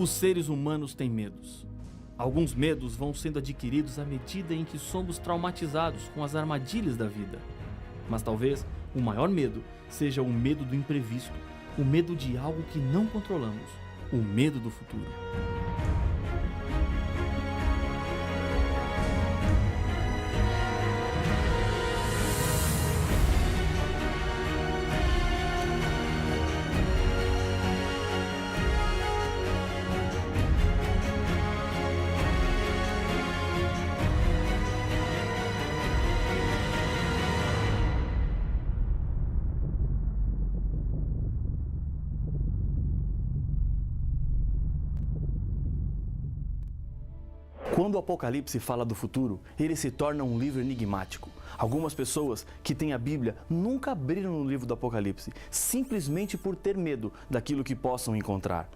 Os seres humanos têm medos. Alguns medos vão sendo adquiridos à medida em que somos traumatizados com as armadilhas da vida. Mas talvez o maior medo seja o medo do imprevisto, o medo de algo que não controlamos, o medo do futuro. Quando o Apocalipse fala do futuro, ele se torna um livro enigmático. Algumas pessoas que têm a Bíblia nunca abriram no livro do Apocalipse, simplesmente por ter medo daquilo que possam encontrar.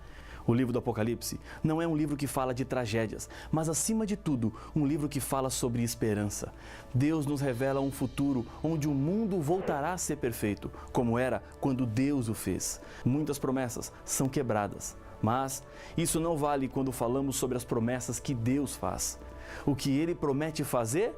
O livro do Apocalipse não é um livro que fala de tragédias, mas acima de tudo, um livro que fala sobre esperança. Deus nos revela um futuro onde o mundo voltará a ser perfeito, como era quando Deus o fez. Muitas promessas são quebradas. Mas isso não vale quando falamos sobre as promessas que Deus faz. O que Ele promete fazer,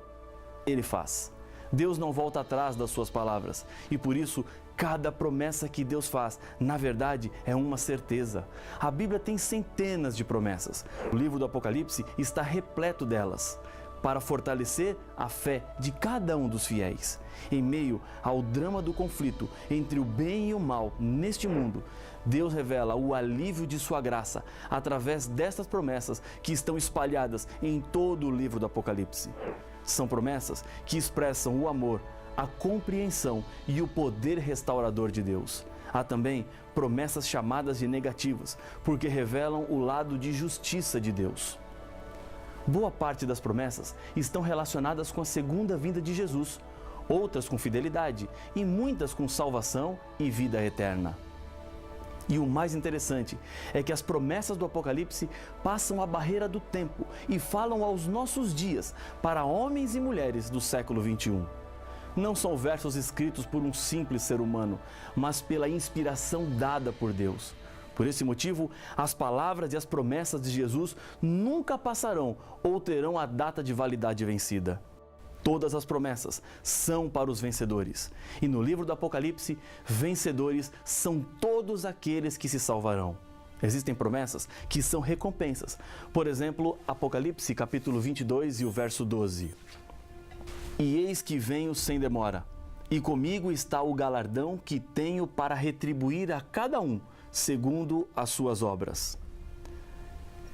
Ele faz. Deus não volta atrás das suas palavras e por isso cada promessa que Deus faz, na verdade, é uma certeza. A Bíblia tem centenas de promessas. O livro do Apocalipse está repleto delas, para fortalecer a fé de cada um dos fiéis. Em meio ao drama do conflito entre o bem e o mal neste mundo, Deus revela o alívio de sua graça através destas promessas que estão espalhadas em todo o livro do Apocalipse. São promessas que expressam o amor, a compreensão e o poder restaurador de Deus. Há também promessas chamadas de negativas, porque revelam o lado de justiça de Deus. Boa parte das promessas estão relacionadas com a segunda vinda de Jesus, outras com fidelidade e muitas com salvação e vida eterna. E o mais interessante é que as promessas do Apocalipse passam a barreira do tempo e falam aos nossos dias para homens e mulheres do século XXI. Não são versos escritos por um simples ser humano, mas pela inspiração dada por Deus. Por esse motivo, as palavras e as promessas de Jesus nunca passarão ou terão a data de validade vencida. Todas as promessas são para os vencedores. E no livro do Apocalipse, vencedores são todos aqueles que se salvarão. Existem promessas que são recompensas. Por exemplo, Apocalipse capítulo 22 e o verso 12. E eis que venho sem demora, e comigo está o galardão que tenho para retribuir a cada um, segundo as suas obras.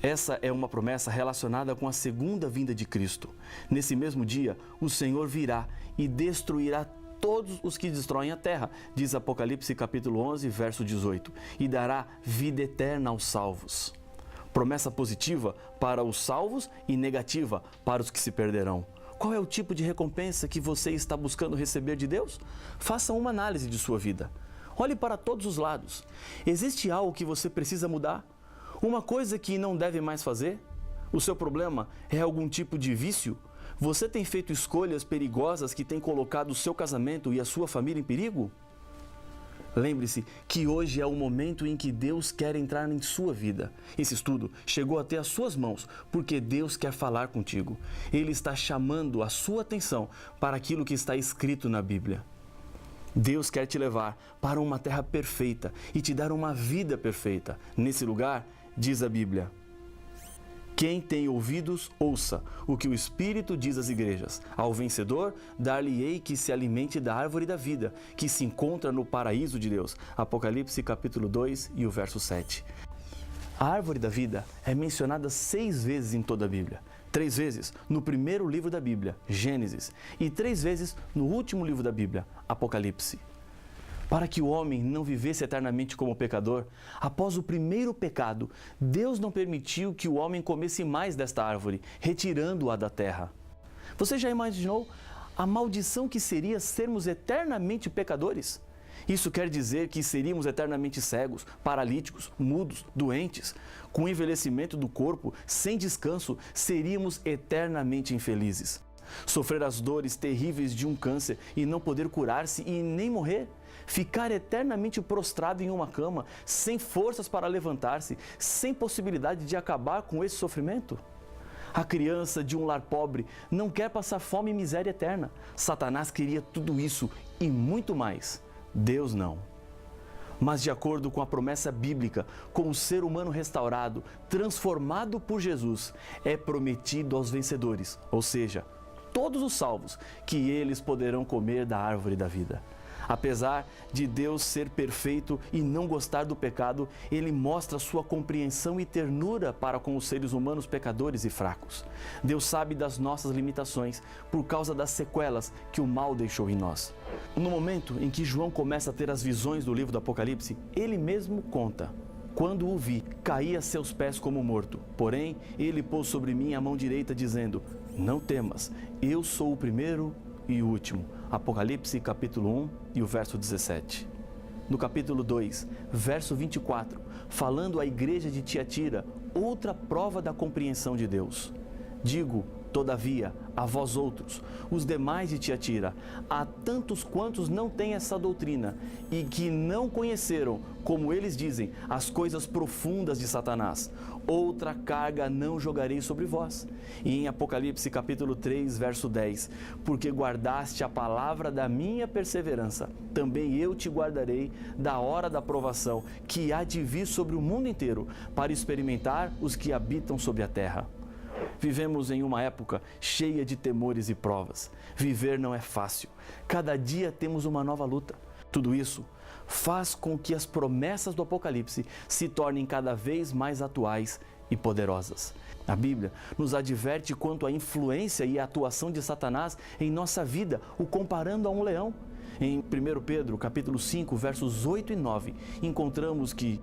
Essa é uma promessa relacionada com a segunda vinda de Cristo. Nesse mesmo dia, o Senhor virá e destruirá todos os que destroem a terra, diz Apocalipse capítulo 11, verso 18, e dará vida eterna aos salvos. Promessa positiva para os salvos e negativa para os que se perderão. Qual é o tipo de recompensa que você está buscando receber de Deus? Faça uma análise de sua vida. Olhe para todos os lados. Existe algo que você precisa mudar? Uma coisa que não deve mais fazer? O seu problema é algum tipo de vício? Você tem feito escolhas perigosas que têm colocado o seu casamento e a sua família em perigo? Lembre-se que hoje é o momento em que Deus quer entrar em sua vida. Esse estudo chegou até as suas mãos porque Deus quer falar contigo. Ele está chamando a sua atenção para aquilo que está escrito na Bíblia. Deus quer te levar para uma terra perfeita e te dar uma vida perfeita. Nesse lugar, diz a Bíblia: quem tem ouvidos, ouça o que o Espírito diz às igrejas. Ao vencedor, dar-lhe-ei que se alimente da árvore da vida, que se encontra no paraíso de Deus. Apocalipse capítulo 2 e o verso 7. A árvore da vida é mencionada 6 vezes em toda a Bíblia. 3 vezes no primeiro livro da Bíblia, Gênesis, e 3 vezes no último livro da Bíblia, Apocalipse. Para que o homem não vivesse eternamente como pecador, após o primeiro pecado, Deus não permitiu que o homem comesse mais desta árvore, retirando-a da terra. Você já imaginou a maldição que seria sermos eternamente pecadores? Isso quer dizer que seríamos eternamente cegos, paralíticos, mudos, doentes. Com o envelhecimento do corpo, sem descanso, seríamos eternamente infelizes. Sofrer as dores terríveis de um câncer e não poder curar-se e nem morrer? Ficar eternamente prostrado em uma cama, sem forças para levantar-se, sem possibilidade de acabar com esse sofrimento? A criança de um lar pobre não quer passar fome e miséria eterna. Satanás queria tudo isso e muito mais. Deus não. Mas de acordo com a promessa bíblica, com o ser humano restaurado, transformado por Jesus, é prometido aos vencedores, ou seja, todos os salvos, que eles poderão comer da árvore da vida. Apesar de Deus ser perfeito e não gostar do pecado, Ele mostra sua compreensão e ternura para com os seres humanos pecadores e fracos. Deus sabe das nossas limitações por causa das sequelas que o mal deixou em nós. No momento em que João começa a ter as visões do livro do Apocalipse, ele mesmo conta: quando o vi, caí a seus pés como morto. Porém, ele pôs sobre mim a mão direita, dizendo: não temas, eu sou o primeiro e o último. Apocalipse capítulo 1 e o verso 17. No capítulo 2, verso 24, falando à igreja de Tiatira, outra prova da compreensão de Deus. Digo, todavia, a vós outros, os demais de Tiatira, a tantos quantos não têm essa doutrina e que não conheceram, como eles dizem, as coisas profundas de Satanás, outra carga não jogarei sobre vós. E em Apocalipse capítulo 3, verso 10, porque guardaste a palavra da minha perseverança, também eu te guardarei da hora da provação, que há de vir sobre o mundo inteiro, para experimentar os que habitam sobre a terra. Vivemos em uma época cheia de temores e provas. Viver não é fácil. Cada dia temos uma nova luta. Tudo isso faz com que as promessas do Apocalipse se tornem cada vez mais atuais e poderosas. A Bíblia nos adverte quanto à influência e à atuação de Satanás em nossa vida, o comparando a um leão. Em 1 Pedro, capítulo 5, versos 8 e 9, encontramos que: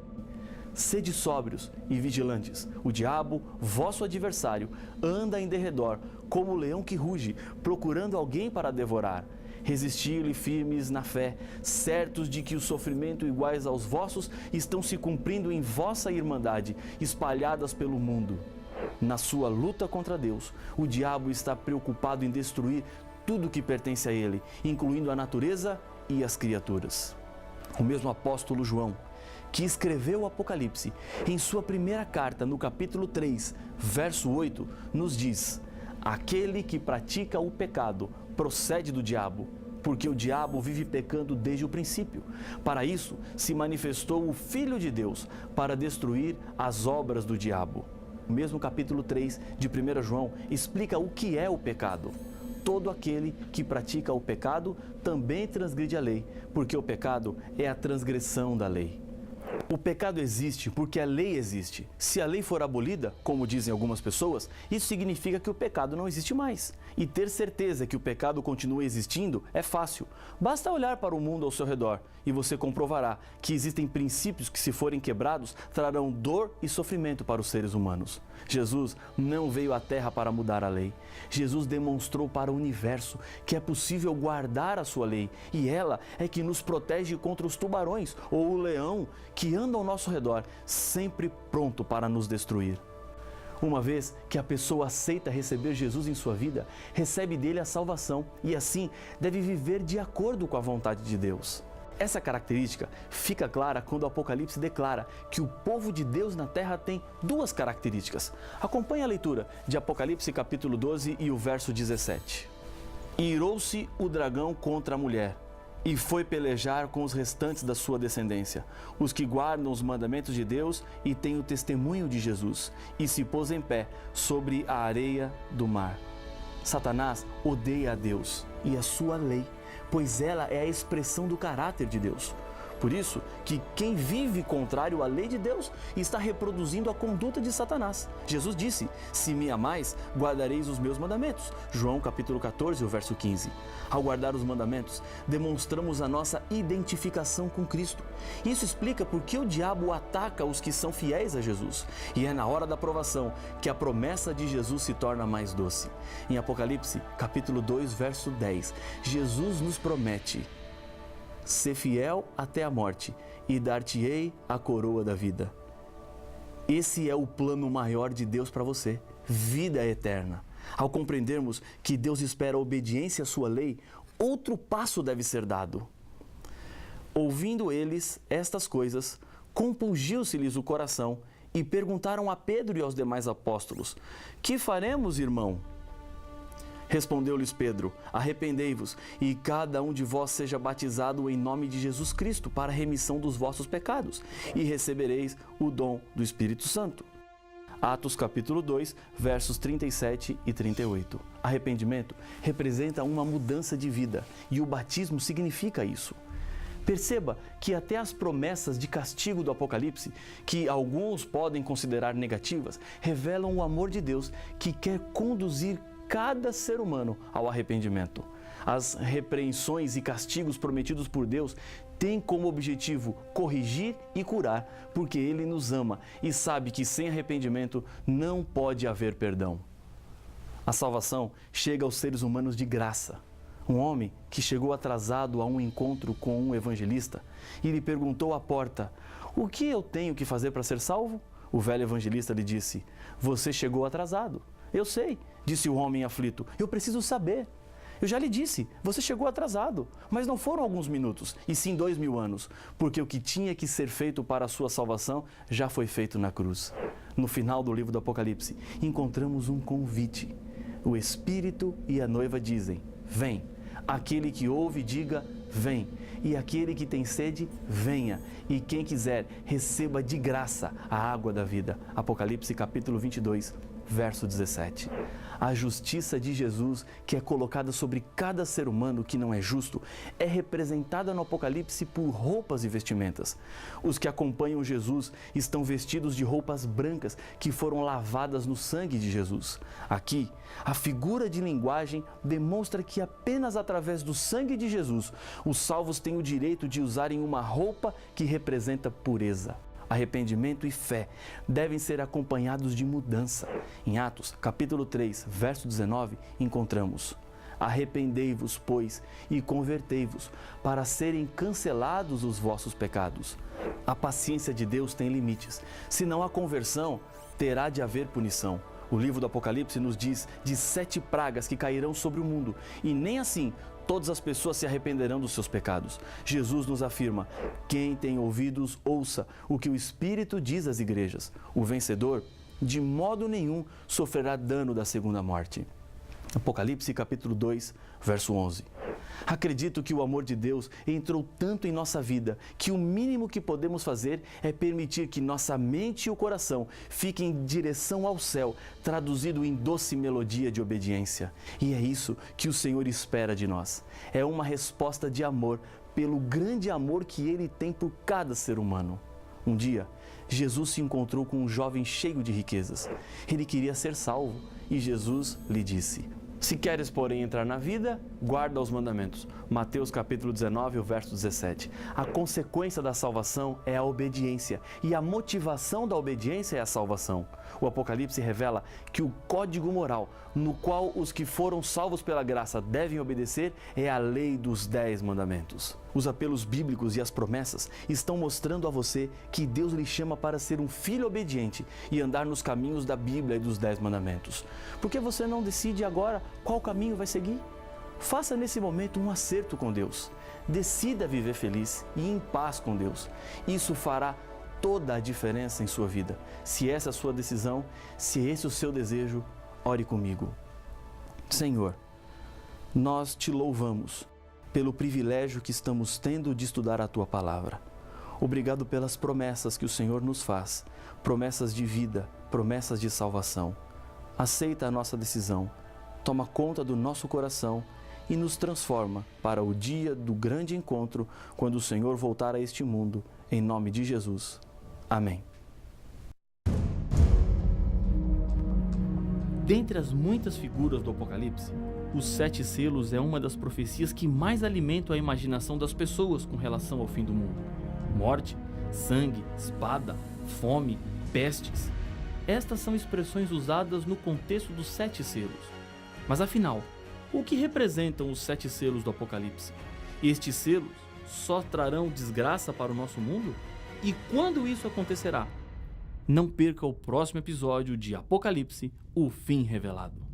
sede sóbrios e vigilantes. O diabo, vosso adversário, anda em derredor, como o leão que ruge, procurando alguém para devorar. Resisti-lhe firmes na fé, certos de que o sofrimento iguais aos vossos estão se cumprindo em vossa irmandade, espalhadas pelo mundo. Na sua luta contra Deus, o diabo está preocupado em destruir tudo que pertence a ele, incluindo a natureza e as criaturas. O mesmo apóstolo João, que escreveu o Apocalipse, em sua primeira carta, no capítulo 3, verso 8, nos diz: aquele que pratica o pecado procede do diabo, porque o diabo vive pecando desde o princípio. Para isso se manifestou o Filho de Deus, para destruir as obras do diabo. O mesmo capítulo 3 de 1 João explica o que é o pecado. Todo aquele que pratica o pecado também transgride a lei, porque o pecado é a transgressão da lei. O pecado existe porque a lei existe. Se a lei for abolida, como dizem algumas pessoas, isso significa que o pecado não existe mais. E ter certeza que o pecado continua existindo é fácil. Basta olhar para o mundo ao seu redor e você comprovará que existem princípios que, se forem quebrados, trarão dor e sofrimento para os seres humanos. Jesus não veio à Terra para mudar a lei. Jesus demonstrou para o universo que é possível guardar a sua lei, e ela é que nos protege contra os tubarões ou o leão que anda ao nosso redor, sempre pronto para nos destruir. Uma vez que a pessoa aceita receber Jesus em sua vida, recebe dele a salvação e assim deve viver de acordo com a vontade de Deus. Essa característica fica clara quando o Apocalipse declara que o povo de Deus na terra tem duas características. Acompanhe a leitura de Apocalipse capítulo 12 e o verso 17. Irou-se o dragão contra a mulher e foi pelejar com os restantes da sua descendência, os que guardam os mandamentos de Deus e têm o testemunho de Jesus, e se pôs em pé sobre a areia do mar. Satanás odeia a Deus e a sua lei, pois ela é a expressão do caráter de Deus. Por isso que quem vive contrário à lei de Deus está reproduzindo a conduta de Satanás. Jesus disse: se me amais, guardareis os meus mandamentos. João capítulo 14, o verso 15. Ao guardar os mandamentos, demonstramos a nossa identificação com Cristo. Isso explica por que o diabo ataca os que são fiéis a Jesus. E é na hora da provação que a promessa de Jesus se torna mais doce. Em Apocalipse capítulo 2, verso 10, Jesus nos promete: ser fiel até a morte, e dar-te-ei a coroa da vida. Esse é o plano maior de Deus para você, vida eterna. Ao compreendermos que Deus espera obediência à sua lei, outro passo deve ser dado. Ouvindo eles estas coisas, compungiu-se-lhes o coração e perguntaram a Pedro e aos demais apóstolos: que faremos, irmão? Respondeu-lhes Pedro: arrependei-vos e cada um de vós seja batizado em nome de Jesus Cristo para a remissão dos vossos pecados e recebereis o dom do Espírito Santo. Atos capítulo 2, versos 37 e 38. Arrependimento representa uma mudança de vida e o batismo significa isso. Perceba que até as promessas de castigo do Apocalipse, que alguns podem considerar negativas, revelam o amor de Deus que quer conduzir cada ser humano ao arrependimento. As repreensões e castigos prometidos por Deus têm como objetivo corrigir e curar, porque Ele nos ama e sabe que sem arrependimento não pode haver perdão. A salvação chega aos seres humanos de graça. Um homem que chegou atrasado a um encontro com um evangelista e lhe perguntou à porta: o que eu tenho que fazer para ser salvo? O velho evangelista lhe disse: você chegou atrasado. Eu sei, disse o homem aflito, eu preciso saber. Eu já lhe disse, você chegou atrasado, mas não foram alguns minutos, e sim 2000 anos, porque o que tinha que ser feito para a sua salvação já foi feito na cruz. No final do livro do Apocalipse, encontramos um convite. O Espírito e a noiva dizem: vem. Aquele que ouve, diga: vem. E aquele que tem sede, venha. E quem quiser, receba de graça a água da vida. Apocalipse capítulo 22, verso 17. A justiça de Jesus, que é colocada sobre cada ser humano que não é justo, é representada no Apocalipse por roupas e vestimentas. Os que acompanham Jesus estão vestidos de roupas brancas que foram lavadas no sangue de Jesus. Aqui, a figura de linguagem demonstra que apenas através do sangue de Jesus, os salvos têm o direito de usarem uma roupa que representa pureza. Arrependimento e fé devem ser acompanhados de mudança. Em Atos, capítulo 3, verso 19, encontramos: arrependei-vos, pois, e convertei-vos, para serem cancelados os vossos pecados. A paciência de Deus tem limites. Se não há conversão, terá de haver punição. O livro do Apocalipse nos diz de 7 pragas que cairão sobre o mundo, e nem assim todas as pessoas se arrependerão dos seus pecados. Jesus nos afirma: quem tem ouvidos, ouça o que o Espírito diz às igrejas. O vencedor, de modo nenhum, sofrerá dano da segunda morte. Apocalipse capítulo 2, verso 11. Acredito que o amor de Deus entrou tanto em nossa vida que o mínimo que podemos fazer é permitir que nossa mente e o coração fiquem em direção ao céu, traduzido em doce melodia de obediência. E é isso que o Senhor espera de nós. É uma resposta de amor pelo grande amor que Ele tem por cada ser humano. Um dia, Jesus se encontrou com um jovem cheio de riquezas. Ele queria ser salvo e Jesus lhe disse: se queres, porém, entrar na vida, guarda os mandamentos. Mateus capítulo 19, o verso 17. A consequência da salvação é a obediência e a motivação da obediência é a salvação. O Apocalipse revela que o código moral no qual os que foram salvos pela graça devem obedecer é a lei dos 10 mandamentos. Os apelos bíblicos e as promessas estão mostrando a você que Deus lhe chama para ser um filho obediente e andar nos caminhos da Bíblia e dos 10 mandamentos. Por que você não decide agora qual caminho vai seguir? Faça nesse momento um acerto com Deus. Decida viver feliz e em paz com Deus. Isso fará toda a diferença em sua vida. Se essa é a sua decisão, se esse é o seu desejo, ore comigo. Senhor, nós te louvamos pelo privilégio que estamos tendo de estudar a Tua Palavra. Obrigado pelas promessas que o Senhor nos faz, promessas de vida, promessas de salvação. Aceita a nossa decisão, toma conta do nosso coração e nos transforma para o dia do grande encontro, quando o Senhor voltar a este mundo, em nome de Jesus. Amém. Dentre as muitas figuras do Apocalipse, os 7 selos é uma das profecias que mais alimentam a imaginação das pessoas com relação ao fim do mundo. Morte, sangue, espada, fome, pestes. Estas são expressões usadas no contexto dos 7 selos. Mas afinal, o que representam os 7 selos do Apocalipse? Estes selos só trarão desgraça para o nosso mundo? E quando isso acontecerá? Não perca o próximo episódio de Apocalipse, o fim revelado.